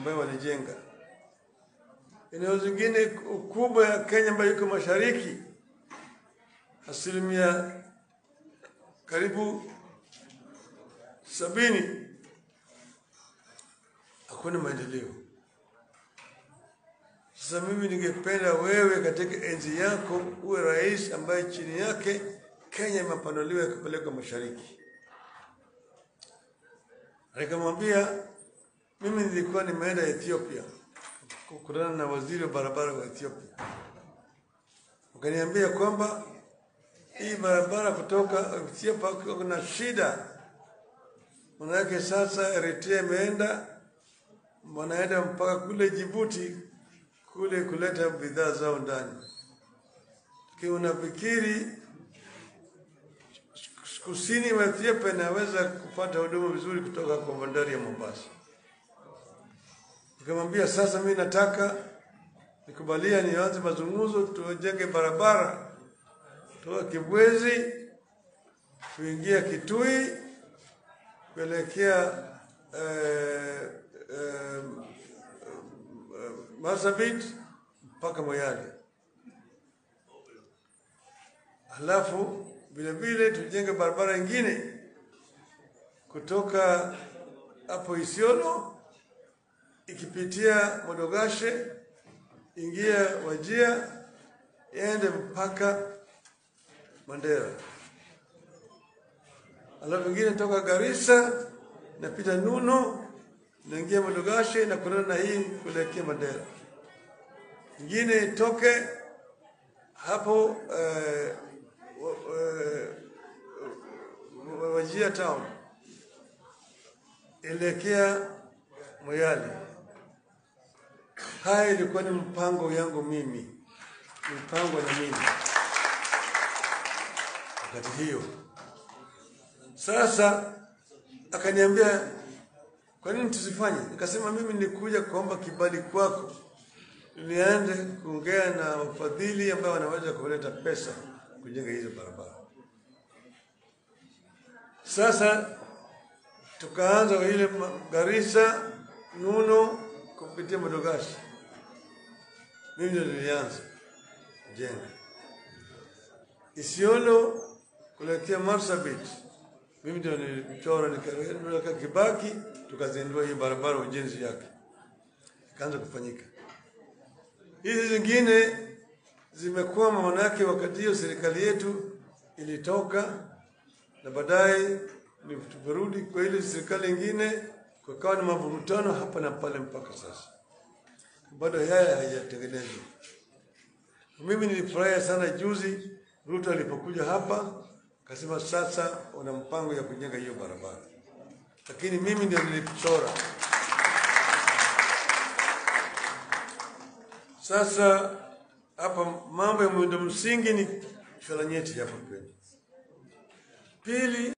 ambayo walijenga. Eneo zingine kubwa ya Kenya ambayo iko mashariki, asilimia karibu 70 hakuna maendeleo. Sasa mimi ningependa wewe katika enzi yako uwe rais ambaye chini yake Kenya imepanuliwa kupeleka mashariki. Nikamwambia mimi nilikuwa nimeenda Ethiopia kukutana na waziri wa barabara wa Ethiopia. Wakaniambia kwamba hii barabara kutoka Ethiopia kuna shida. Manake sasa Eritrea imeenda, wanaenda mpaka kule Djibouti kule kuleta bidhaa zao ndani. Kiwa unafikiri kusini wa Ethiopia inaweza kupata huduma vizuri kutoka kwa bandari ya Mombasa. Nikamwambia sasa mimi nataka nikubalia nianze mazungumzo tujenge barabara kutoka Kibwezi kuingia Kitui kuelekea Marsabit mpaka Moyale. Halafu vile vile tujenge barabara nyingine kutoka hapo Isiolo ikipitia Modogashe ingia Wajia iende mpaka Mandera. Halafu nyingine toka Garissa napita Nuno naingia Modogashe na kulala na hii kuelekea Mandera. Nyingine toke hapo Wajia town elekea Moyale. Haya ilikuwa ni mpango yangu mimi. Mpango na mimi. Wakati hiyo. Sasa akaniambia kwa nini tusifanye? Nikasema mimi nilikuja kuomba kibali kwako. Niende kuongea na wafadhili ambao wanaweza kuleta pesa kujenga hizo barabara. Sasa tukaanza ile Garissa, Nuno kupitia Modogashe. Mimi ndio nilianza kujenga. Isiolo kuelekea Marsabit. Mimi ndio nilichora nikaweka Kibaki tukazindua hii barabara ujenzi yake. Ikaanza kufanyika. Hizi zingine zimekuwa manake wakati hiyo serikali yetu ilitoka na baadaye tumerudi kwa ile serikali nyingine kukawa na mavurutano hapa na pale mpaka sasa. Bado haya hayatengenezwa. Mimi nilifurahia sana juzi Ruto alipokuja hapa akasema sasa una mpango ya kujenga hiyo barabara. Lakini mimi ndio nilichora. Sasa hapa mambo ya miundo msingi ni swala nyeti hapa kweli. Pili